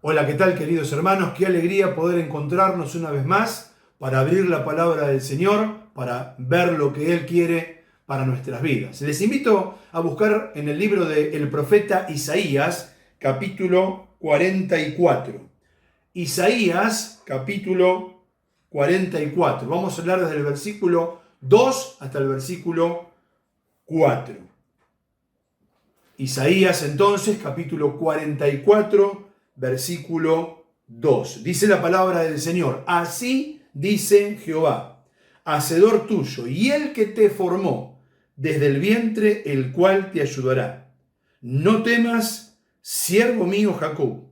Hola, ¿qué tal, queridos hermanos? Qué alegría poder encontrarnos una vez más para abrir la palabra del Señor, para ver lo que Él quiere para nuestras vidas. Les invito a buscar en el libro del profeta Isaías, capítulo 44. Isaías, capítulo 44. Vamos a hablar desde el versículo 2 hasta el versículo 4. Isaías, entonces, capítulo 44, versículo 2. Dice la palabra del Señor: así dice Jehová, hacedor tuyo, y el que te formó desde el vientre, el cual te ayudará. No temas, siervo mío Jacob,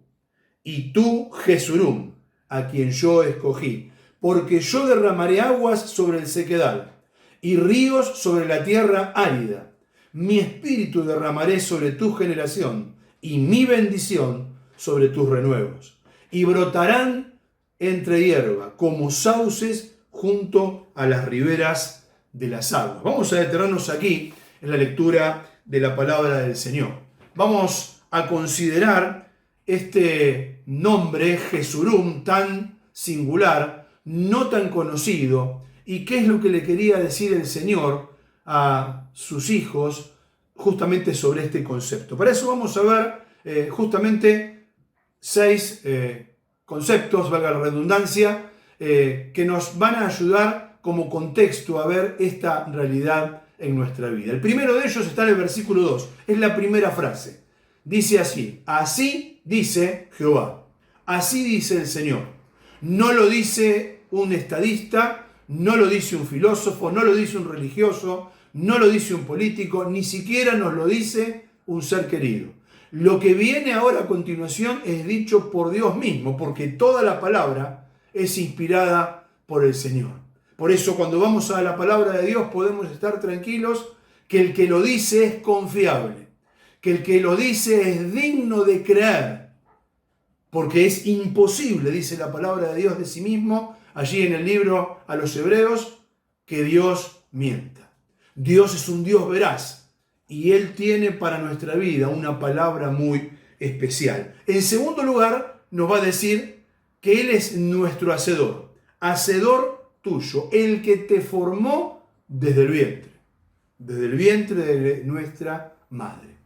y tú, Jesurum, a quien yo escogí, porque yo derramaré aguas sobre el sequedal, y ríos sobre la tierra árida. Mi espíritu derramaré sobre tu generación, y mi bendición sobre tus renuevos. Y brotarán entre hierba, como sauces junto a las riberas de las aguas. Vamos a detenernos aquí en la lectura de la palabra del Señor. Vamos a considerar este nombre, Jesurum, tan singular, no tan conocido, y qué es lo que le quería decir el Señor a sus hijos justamente sobre este concepto. Para eso vamos a ver justamente 6 conceptos, valga la redundancia, que nos van a ayudar como contexto a ver esta realidad en nuestra vida. El primero de ellos está en el versículo 2, es la primera frase. Dice así dice Jehová, así dice el Señor. No lo dice un estadista, no lo dice un filósofo, no lo dice un religioso, no lo dice un político, ni siquiera nos lo dice un ser querido. Lo que viene ahora a continuación es dicho por Dios mismo, porque toda la palabra es inspirada por el Señor. Por eso cuando vamos a la palabra de Dios podemos estar tranquilos que el que lo dice es confiable, que el que lo dice es digno de creer, porque es imposible, dice la palabra de Dios de sí mismo, allí en el libro a los Hebreos, que Dios mienta. Dios es un Dios veraz y Él tiene para nuestra vida una palabra muy especial. En segundo lugar, nos va a decir que Él es nuestro hacedor tuyo, el que te formó desde el vientre de nuestra madre.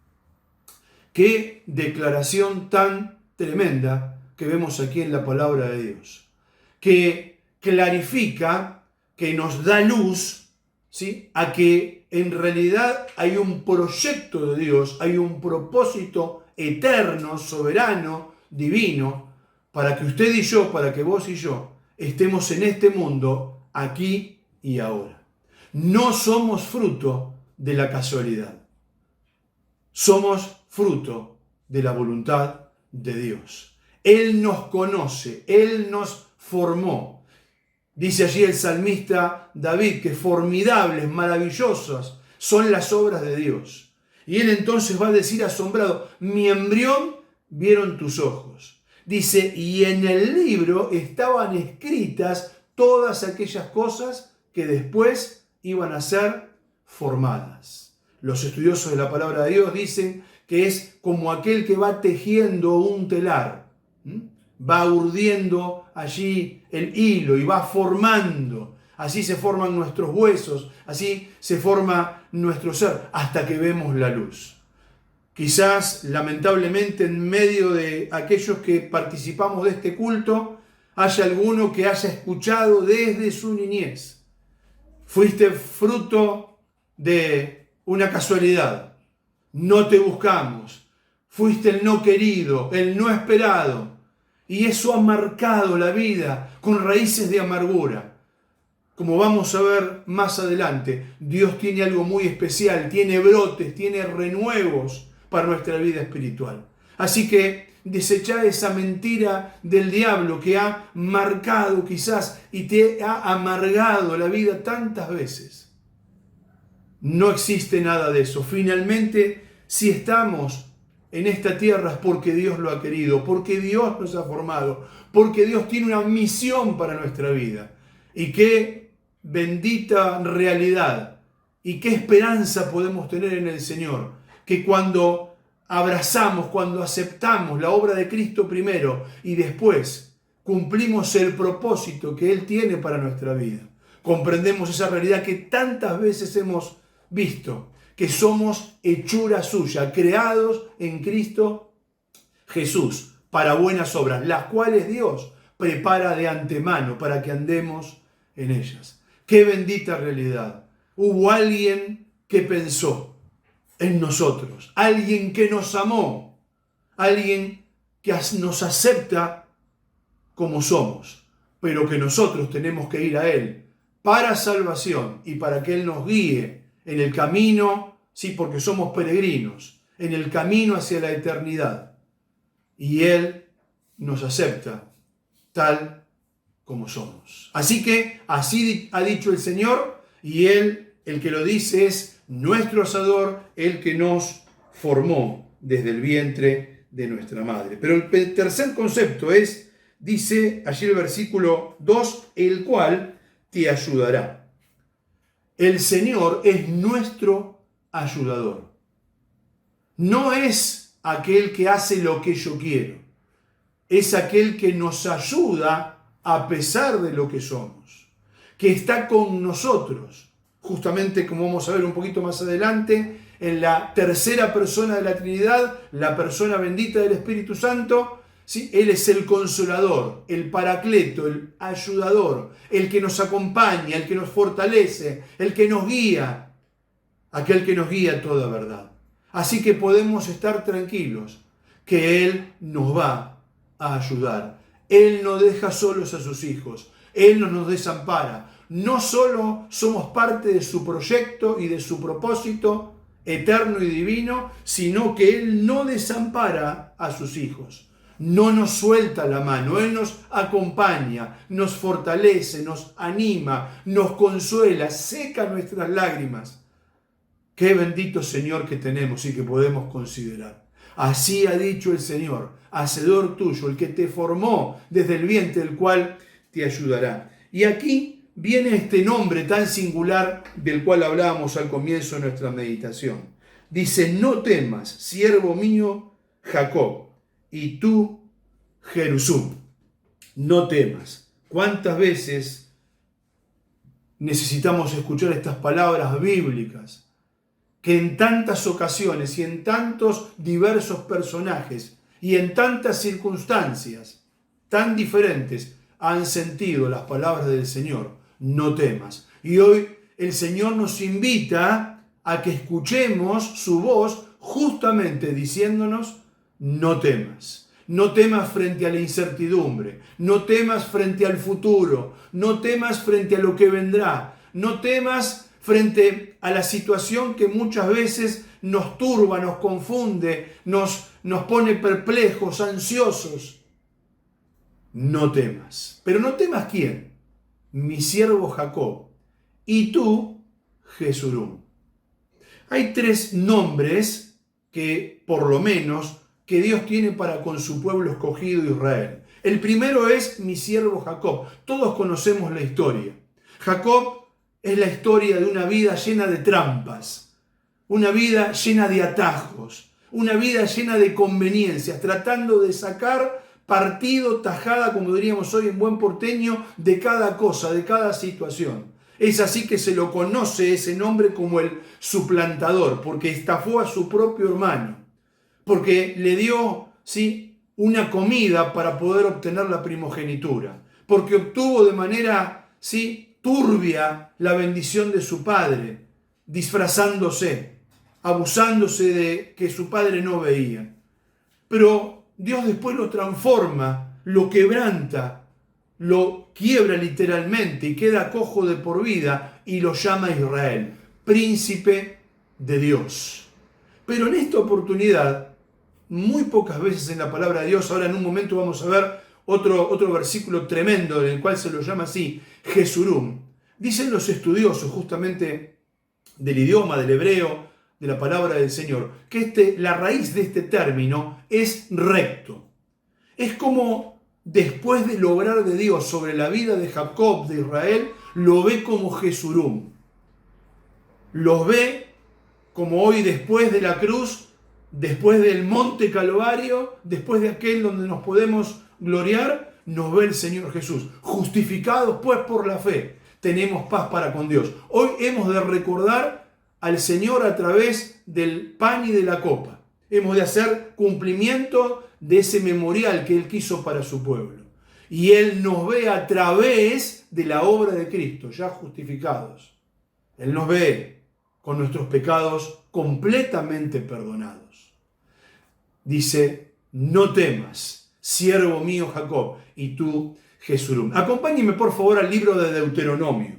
Qué declaración tan tremenda que vemos aquí en la palabra de Dios, que clarifica, que nos da luz, ¿sí?, a que en realidad hay un proyecto de Dios, hay un propósito eterno, soberano, divino, para que usted y yo, para que vos y yo estemos en este mundo aquí y ahora. No somos fruto de la casualidad, somos fruto de la voluntad de Dios. Él nos conoce, Él nos formó. Dice allí el salmista David que formidables, maravillosas son las obras de Dios. Y él entonces va a decir asombrado: mi embrión vieron tus ojos. Dice, y en el libro estaban escritas todas aquellas cosas que después iban a ser formadas. Los estudiosos de la palabra de Dios dicen que es como aquel que va tejiendo un telar, va urdiendo allí el hilo y va formando. Así se forman nuestros huesos, así se forma nuestro ser, hasta que vemos la luz. Quizás, lamentablemente, en medio de aquellos que participamos de este culto, haya alguno que haya escuchado desde su niñez: fuiste fruto de una casualidad, no te buscamos, fuiste el no querido, el no esperado, y eso ha marcado la vida con raíces de amargura. Como vamos a ver más adelante, Dios tiene algo muy especial, tiene brotes, tiene renuevos para nuestra vida espiritual. Así que desechá esa mentira del diablo que ha marcado quizás y te ha amargado la vida tantas veces. No existe nada de eso. Finalmente, si estamos en esta tierra es porque Dios lo ha querido, porque Dios nos ha formado, porque Dios tiene una misión para nuestra vida. Y qué bendita realidad y qué esperanza podemos tener en el Señor, que cuando abrazamos, cuando aceptamos la obra de Cristo primero y después cumplimos el propósito que Él tiene para nuestra vida, comprendemos esa realidad que tantas veces hemos visto, que somos hechura suya, creados en Cristo Jesús para buenas obras, las cuales Dios prepara de antemano para que andemos en ellas. ¡Qué bendita realidad! Hubo alguien que pensó en nosotros, alguien que nos amó, alguien que nos acepta como somos, pero que nosotros tenemos que ir a Él para salvación y para que Él nos guíe en el camino, sí, porque somos peregrinos, en el camino hacia la eternidad. Y Él nos acepta tal como somos. Así que así ha dicho el Señor, y Él, el que lo dice, es nuestro Hacedor, el que nos formó desde el vientre de nuestra madre. Pero el tercer concepto es, dice allí el versículo 2, el cual te ayudará. El Señor es nuestro ayudador. No es aquel que hace lo que yo quiero. Es aquel que nos ayuda a pesar de lo que somos. Que está con nosotros. Justamente como vamos a ver un poquito más adelante, en la tercera persona de la Trinidad, la persona bendita del Espíritu Santo, ¿sí? Él es el consolador, el paracleto, el ayudador, el que nos acompaña, el que nos fortalece, el que nos guía, aquel que nos guía a toda verdad. Así que podemos estar tranquilos que Él nos va a ayudar. Él no deja solos a sus hijos, Él no nos desampara. No solo somos parte de su proyecto y de su propósito eterno y divino, sino que Él no desampara a sus hijos. No nos suelta la mano, Él nos acompaña, nos fortalece, nos anima, nos consuela, seca nuestras lágrimas. Qué bendito Señor que tenemos y que podemos considerar. Así ha dicho el Señor, Hacedor tuyo, el que te formó desde el vientre, el cual te ayudará. Y aquí viene este nombre tan singular del cual hablábamos al comienzo de nuestra meditación. Dice, no temas, siervo mío Jacob, y tú, Jerusum, no temas. ¿Cuántas veces necesitamos escuchar estas palabras bíblicas que en tantas ocasiones y en tantos diversos personajes y en tantas circunstancias tan diferentes han sentido las palabras del Señor? No temas. Y hoy el Señor nos invita a que escuchemos su voz justamente diciéndonos, no temas. No temas frente a la incertidumbre, no temas frente al futuro, no temas frente a lo que vendrá, no temas frente a la situación que muchas veces nos turba, nos confunde, nos pone perplejos, ansiosos. No temas. Pero no temas ¿quién? Mi siervo Jacob y tú, Jesurún. Hay tres nombres que, por lo menos, que Dios tiene para con su pueblo escogido Israel. El primero es mi siervo Jacob. Todos conocemos la historia. Jacob es la historia de una vida llena de trampas, una vida llena de atajos, una vida llena de conveniencias, tratando de sacar partido, tajada, como diríamos hoy en buen porteño, de cada cosa, de cada situación. Es así que se lo conoce ese nombre como el suplantador, porque estafó a su propio hermano, porque le dio, ¿sí?, una comida para poder obtener la primogenitura, porque obtuvo de manera, ¿sí?, turbia la bendición de su padre, disfrazándose, abusándose de que su padre no veía. Pero Dios después lo transforma, lo quebranta, lo quiebra literalmente y queda cojo de por vida y lo llama Israel, príncipe de Dios. Pero en esta oportunidad, muy pocas veces en la palabra de Dios, ahora en un momento vamos a ver otro versículo tremendo en el cual se lo llama así, Jesurún. Dicen los estudiosos justamente del idioma, del hebreo, de la palabra del Señor, que la raíz de este término es recto. Es como después de lograr de Dios sobre la vida de Jacob, de Israel, lo ve como Jesurún. Los ve como hoy después de la cruz, después del monte Calvario, después de aquel donde nos podemos gloriar, nos ve el Señor Jesús. Justificados pues por la fe, tenemos paz para con Dios. Hoy hemos de recordar al Señor a través del pan y de la copa. Hemos de hacer cumplimiento de ese memorial que Él quiso para su pueblo. Y Él nos ve a través de la obra de Cristo, ya justificados. Él nos ve con nuestros pecados completamente perdonados. Dice, no temas, siervo mío Jacob, y tú Jesurum. Acompáñeme por favor al libro de Deuteronomio.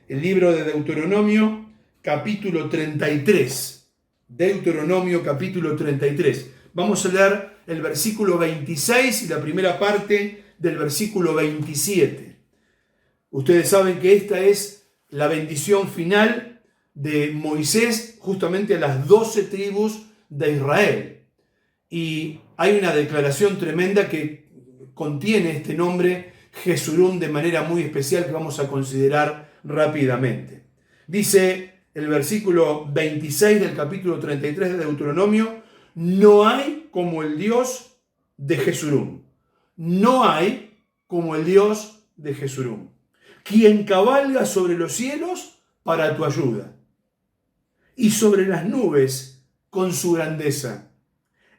El libro de Deuteronomio, capítulo 33. Deuteronomio, capítulo 33. Vamos a leer el versículo 26 y la primera parte del versículo 27. Ustedes saben que esta es la bendición final de Moisés justamente a las 12 tribus de Israel. Y hay una declaración tremenda que contiene este nombre Jesurum de manera muy especial que vamos a considerar rápidamente. Dice el versículo 26 del capítulo 33 de Deuteronomio: no hay como el Dios de Jesurum. No hay como el Dios de Jesurum, quien cabalga sobre los cielos para tu ayuda y sobre las nubes con su grandeza.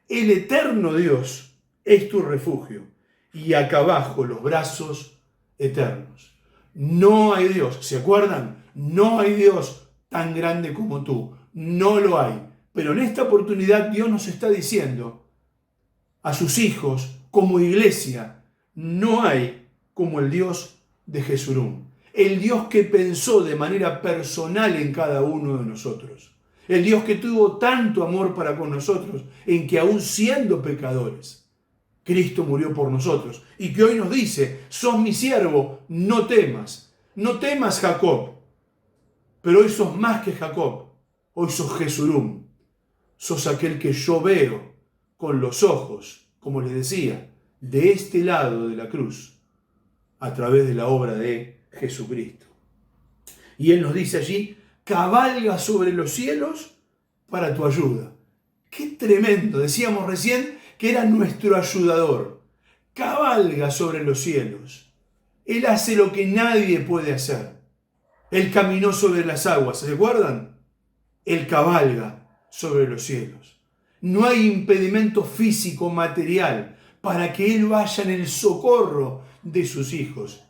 El eterno Dios es tu refugio y acá abajo los brazos eternos. No hay Dios, ¿se acuerdan? No hay Dios tan grande como tú. No lo hay. Pero en esta oportunidad Dios nos está diciendo a sus hijos como iglesia, no hay como el Dios de Jesurum. El Dios que pensó de manera personal en cada uno de nosotros. El Dios que tuvo tanto amor para con nosotros, en que aún siendo pecadores, Cristo murió por nosotros. Y que hoy nos dice, sos mi siervo, no temas. No temas, Jacob. Pero hoy sos más que Jacob. Hoy sos Jesurum. Sos aquel que yo veo con los ojos, como les decía, de este lado de la cruz, a través de la obra de Jesucristo. Y Él nos dice allí, cabalga sobre los cielos para tu ayuda. ¡Qué tremendo! Decíamos recién que era nuestro ayudador. Cabalga sobre los cielos. Él hace lo que nadie puede hacer. Él caminó sobre las aguas, ¿se acuerdan? Él cabalga sobre los cielos. No hay impedimento físico, material, para que Él vaya en el socorro de sus hijos.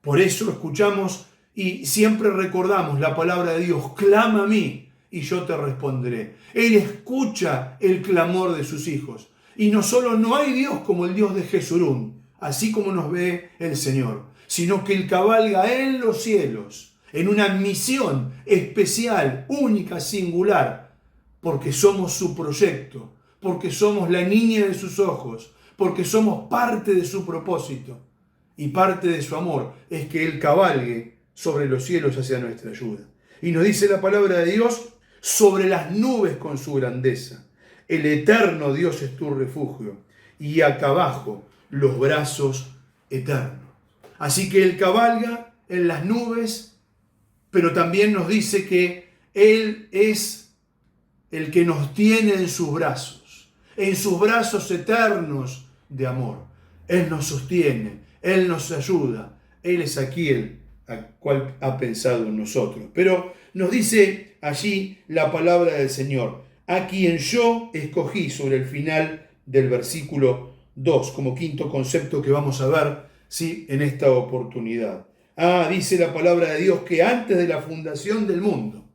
Por eso escuchamos y siempre recordamos la palabra de Dios, clama a mí y yo te responderé. Él escucha el clamor de sus hijos. Y no solo no hay Dios como el Dios de Jesurum, así como nos ve el Señor, sino que Él cabalga en los cielos, en una misión especial, única, singular, porque somos su proyecto, porque somos la niña de sus ojos, porque somos parte de su propósito. Y parte de su amor es que Él cabalgue sobre los cielos hacia nuestra ayuda. Y nos dice la palabra de Dios, sobre las nubes con su grandeza. El eterno Dios es tu refugio y acá abajo los brazos eternos. Así que Él cabalga en las nubes, pero también nos dice que Él es el que nos tiene en sus brazos eternos de amor. Él nos sostiene, Él nos ayuda, Él es aquel al cual ha pensado en nosotros. Pero nos dice allí la palabra del Señor, a quien yo escogí, sobre el final del versículo 2, como quinto concepto que vamos a ver, ¿sí?, en esta oportunidad. Dice la palabra de Dios que antes de la fundación del mundo,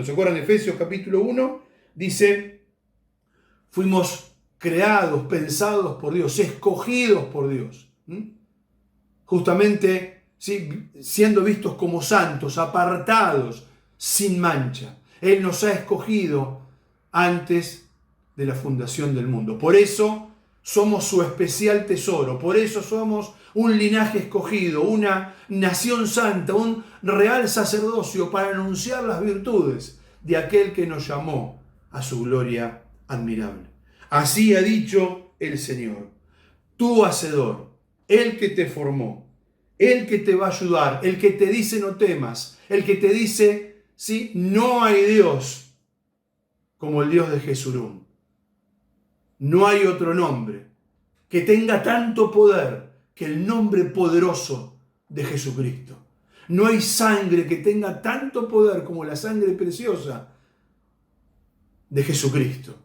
¿se acuerdan? Efesios capítulo 1 dice, fuimos creados, pensados por Dios, escogidos por Dios. Justamente, ¿sí?, siendo vistos como santos, apartados, sin mancha. Él nos ha escogido antes de la fundación del mundo. Por eso somos su especial tesoro. Por eso somos un linaje escogido, una nación santa, un real sacerdocio para anunciar las virtudes de aquel que nos llamó a su gloria admirable. Así ha dicho el Señor, tu Hacedor, el que te formó, el que te va a ayudar, el que te dice no temas, el que te dice, sí, no hay Dios como el Dios de Jesurún. No hay otro nombre que tenga tanto poder que el nombre poderoso de Jesucristo. No hay sangre que tenga tanto poder como la sangre preciosa de Jesucristo,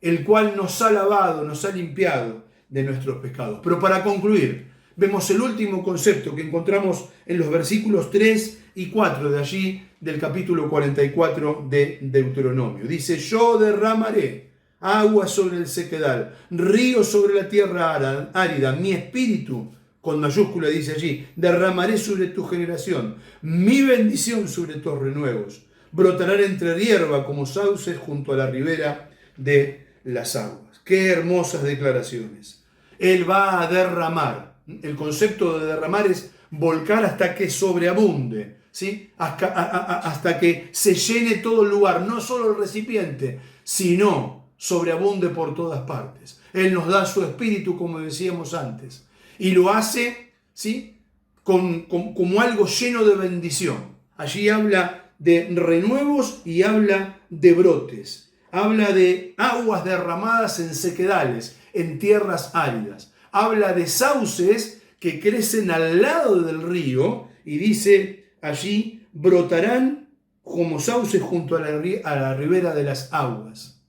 el cual nos ha lavado, nos ha limpiado de nuestros pecados. Pero para concluir, vemos el último concepto que encontramos en los versículos 3 y 4 de allí, del capítulo 44 de Deuteronomio. Dice: yo derramaré agua sobre el sequedal, río sobre la tierra árida, mi espíritu, con mayúscula dice allí, derramaré sobre tu generación, mi bendición sobre tus renuevos, brotarán entre hierba como sauces junto a la ribera de las aguas. Qué hermosas declaraciones. Él va a derramar. El concepto de derramar es volcar hasta que sobreabunde, ¿sí? Hasta que se llene todo el lugar, no solo el recipiente, sino sobreabunde por todas partes. Él nos da su espíritu, como decíamos antes, y lo hace, ¿sí?, como algo lleno de bendición. Allí habla de renuevos y habla de brotes. Habla de aguas derramadas en sequedales, en tierras áridas. Habla de sauces que crecen al lado del río y dice allí, brotarán como sauces junto a la ribera de las aguas.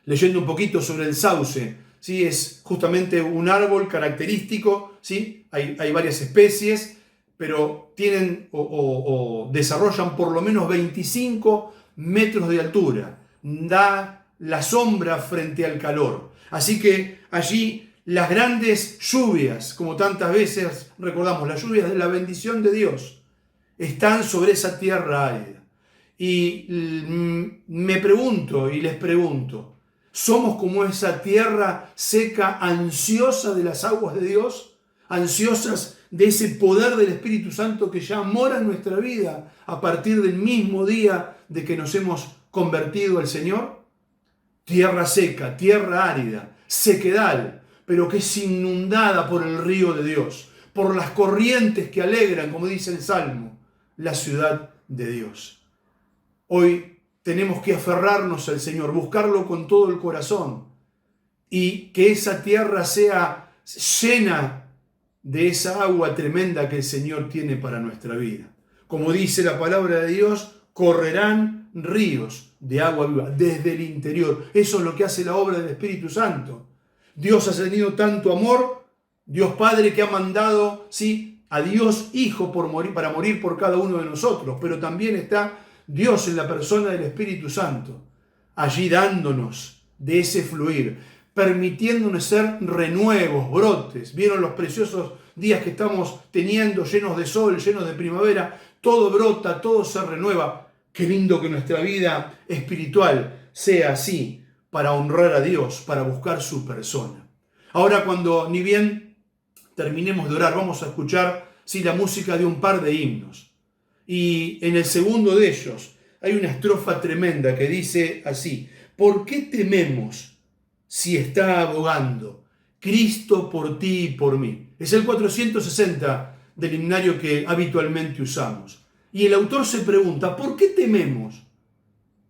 Leyendo un poquito sobre el sauce, ¿sí?, es justamente un árbol característico, ¿sí? Hay varias especies, pero tienen o desarrollan por lo menos 25 metros de altura. Da la sombra frente al calor. Así que allí las grandes lluvias, como tantas veces recordamos, las lluvias de la bendición de Dios, están sobre esa tierra árida. Y me pregunto y les pregunto, ¿somos como esa tierra seca, ansiosa de las aguas de Dios? ¿Ansiosas de ese poder del Espíritu Santo que ya mora en nuestra vida a partir del mismo día de que nos hemos convertido al Señor? Tierra seca, tierra árida, sequedal, pero que es inundada por el río de Dios, por las corrientes que alegran, como dice el Salmo, la ciudad de Dios. Hoy tenemos que aferrarnos al Señor, buscarlo con todo el corazón y que esa tierra sea llena de esa agua tremenda que el Señor tiene para nuestra vida. Como dice la palabra de Dios, correrán ríos de agua viva desde el interior. Eso es lo que hace la obra del Espíritu Santo. Dios ha tenido tanto amor, Dios Padre, que ha mandado, sí, a Dios Hijo para morir por cada uno de nosotros, pero también está Dios en la persona del Espíritu Santo, allí dándonos de ese fluir, permitiéndonos ser renuevos, brotes. ¿Vieron los preciosos días que estamos teniendo, llenos de sol, llenos de primavera? Todo brota, todo se renueva. Qué lindo que nuestra vida espiritual sea así, para honrar a Dios, para buscar su persona. Ahora, cuando ni bien terminemos de orar, vamos a escuchar, sí, la música de un par de himnos. Y en el segundo de ellos hay una estrofa tremenda que dice así: ¿por qué tememos si está abogando Cristo por ti y por mí? Es el 460 del himnario que habitualmente usamos. Y el autor se pregunta, ¿por qué tememos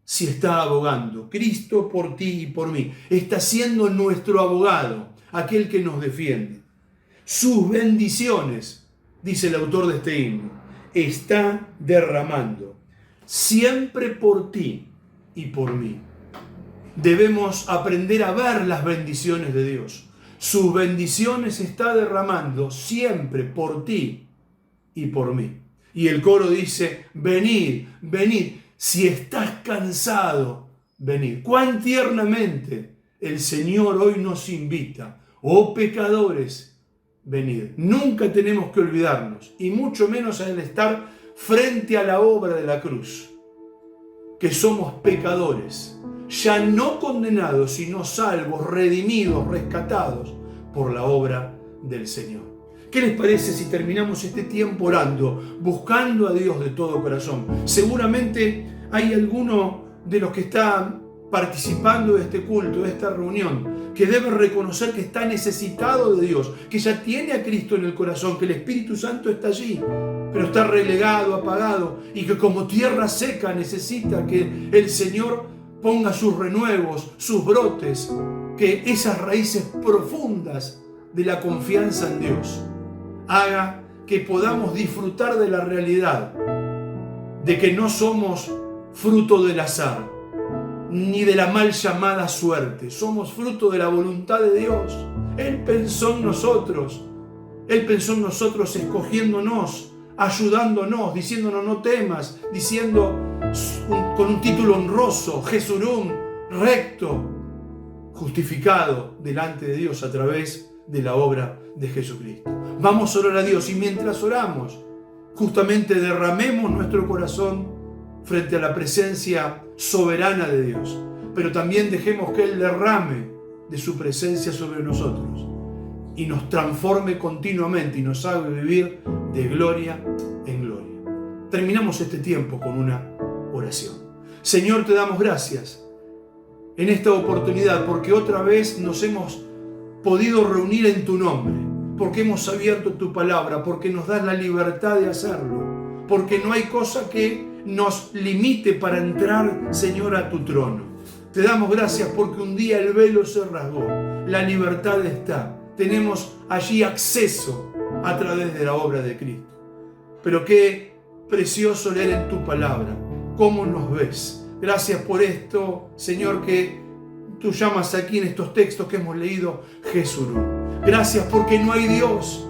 si está abogando Cristo por ti y por mí? Está siendo nuestro abogado, aquel que nos defiende. Sus bendiciones, dice el autor de este himno, está derramando siempre por ti y por mí. Debemos aprender a ver las bendiciones de Dios. Sus bendiciones está derramando siempre por ti y por mí. Y el coro dice, venid, venid, si estás cansado, venid. Cuán tiernamente el Señor hoy nos invita, oh pecadores, venid. Nunca tenemos que olvidarnos, y mucho menos al estar frente a la obra de la cruz, que somos pecadores, ya no condenados, sino salvos, redimidos, rescatados por la obra del Señor. ¿Qué les parece si terminamos este tiempo orando, buscando a Dios de todo corazón? Seguramente hay alguno de los que están participando de este culto, de esta reunión, que debe reconocer que está necesitado de Dios, que ya tiene a Cristo en el corazón, que el Espíritu Santo está allí, pero está relegado, apagado, y que como tierra seca necesita que el Señor ponga sus renuevos, sus brotes, que esas raíces profundas de la confianza en Dios haga que podamos disfrutar de la realidad de que no somos fruto del azar, ni de la mal llamada suerte. Somos fruto de la voluntad de Dios. Él pensó en nosotros. Él pensó en nosotros escogiéndonos, ayudándonos, diciéndonos no temas, diciendo con un título honroso, Jesurum, recto, justificado delante de Dios a través de la obra de Jesucristo. Vamos a orar a Dios y mientras oramos, justamente derramemos nuestro corazón frente a la presencia soberana de Dios, pero también dejemos que Él derrame de su presencia sobre nosotros y nos transforme continuamente y nos haga vivir de gloria en gloria. Terminamos este tiempo con una oración. Señor, te damos gracias en esta oportunidad porque otra vez nos hemos podido reunir en tu nombre, porque hemos abierto tu palabra, porque nos das la libertad de hacerlo, porque no hay cosa que nos limite para entrar, Señor, a tu trono. Te damos gracias porque un día el velo se rasgó, la libertad está, tenemos allí acceso a través de la obra de Cristo. Pero qué precioso leer en tu palabra, cómo nos ves. Gracias por esto, Señor, que tú llamas aquí en estos textos que hemos leído Jesurum. Gracias porque no hay Dios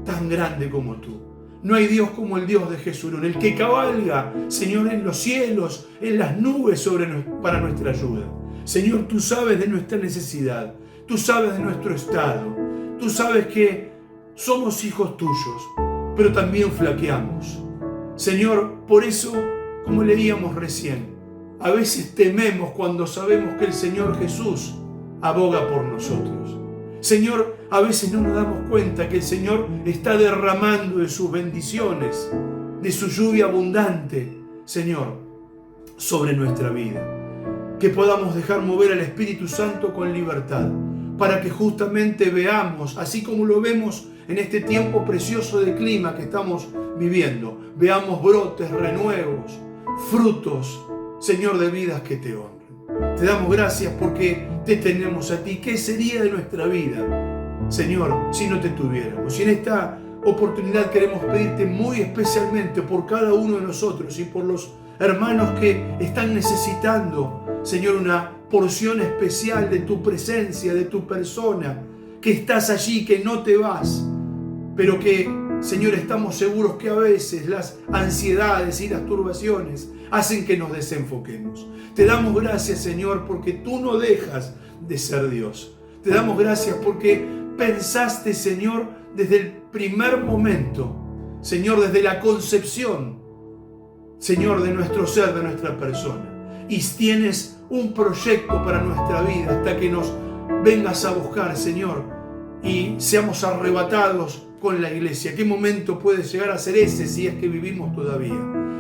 tan grande como tú. No hay Dios como el Dios de Jesurum, el que cabalga, Señor, en los cielos, en las nubes para nuestra ayuda. Señor, tú sabes de nuestra necesidad, tú sabes de nuestro estado, tú sabes que somos hijos tuyos, pero también flaqueamos. Señor, por eso, como leíamos recién, a veces tememos cuando sabemos que el Señor Jesús aboga por nosotros. Señor, a veces no nos damos cuenta que el Señor está derramando de sus bendiciones, de su lluvia abundante, Señor, sobre nuestra vida. Que podamos dejar mover al Espíritu Santo con libertad, para que justamente veamos, así como lo vemos en este tiempo precioso de clima que estamos viviendo, veamos brotes, renuevos, frutos, Señor, de vidas que te honran. Te damos gracias porque te tenemos a ti. ¿Qué sería de nuestra vida, Señor, si no te tuviéramos? Y en esta oportunidad queremos pedirte muy especialmente por cada uno de nosotros y por los hermanos que están necesitando, Señor, una porción especial de tu presencia, de tu persona, que estás allí, que no te vas, pero que, Señor, estamos seguros que a veces las ansiedades y las turbaciones hacen que nos desenfoquemos. Te damos gracias, Señor, porque tú no dejas de ser Dios. Te damos gracias porque pensaste, Señor, desde el primer momento, Señor, desde la concepción, Señor, de nuestro ser, de nuestra persona. Y tienes un proyecto para nuestra vida hasta que nos vengas a buscar, Señor, y seamos arrebatados con la iglesia. ¿Qué momento puede llegar a ser ese si es que vivimos todavía?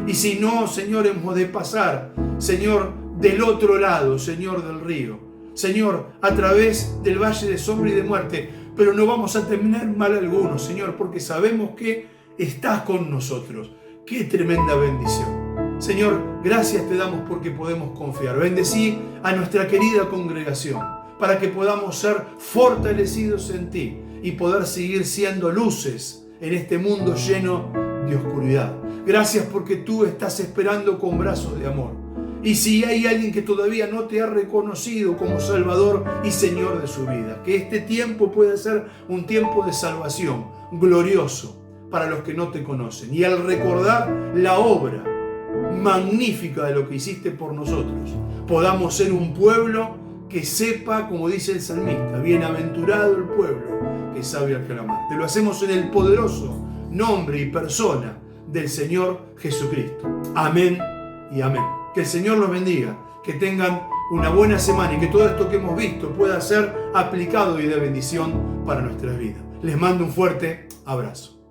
Y si no, Señor, hemos de pasar, Señor, del otro lado, Señor, del río. Señor, a través del valle de sombra y de muerte. Pero no vamos a tener mal alguno, Señor, porque sabemos que estás con nosotros. ¡Qué tremenda bendición! Señor, gracias te damos porque podemos confiar. Bendecí a nuestra querida congregación para que podamos ser fortalecidos en ti y poder seguir siendo luces en este mundo lleno de oscuridad. Gracias porque tú estás esperando con brazos de amor. Y si hay alguien que todavía no te ha reconocido como Salvador y Señor de su vida, que este tiempo pueda ser un tiempo de salvación glorioso para los que no te conocen. Y al recordar la obra magnífica de lo que hiciste por nosotros, podamos ser un pueblo que sepa, como dice el salmista, bienaventurado el pueblo que sabe al clamar. Te lo hacemos en el poderoso nombre y persona del Señor Jesucristo. Amén y amén. Que el Señor los bendiga, que tengan una buena semana y que todo esto que hemos visto pueda ser aplicado y de bendición para nuestras vidas. Les mando un fuerte abrazo.